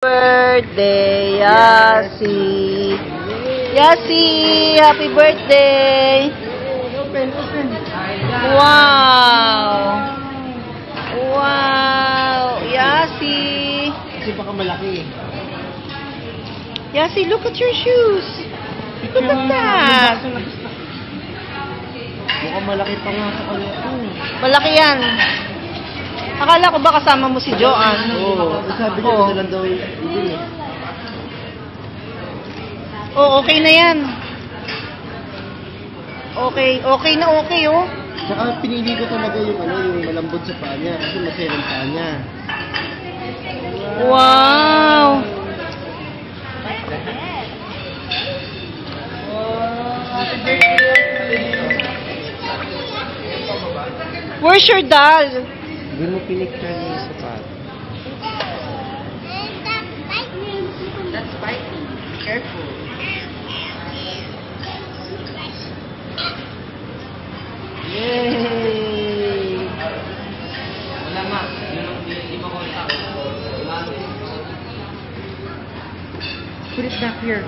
Birthday, Yasi. Yasi, happy birthday. Wow. Wow, Yasi. Kasi baka malaki. Yasi, look at your shoes. Look at that. Mukhang malaki pa nga sa kanya. Malaki yan. Akala ko ba kasama mo si Joanne? Oo. Sabi niya, isa lang daw ibili. Oh, okay na yan. Okay, okay na okay, oh. Saka pinili ko talaga yung yung malambot sa paa niya. Kasi masaya ang paa niya. Wow. Where's your doll? Hindi mo pinicture niya yung sapat. That's biting. Careful. Yay! Wala ma. Hindi pa kontak. Put it back here.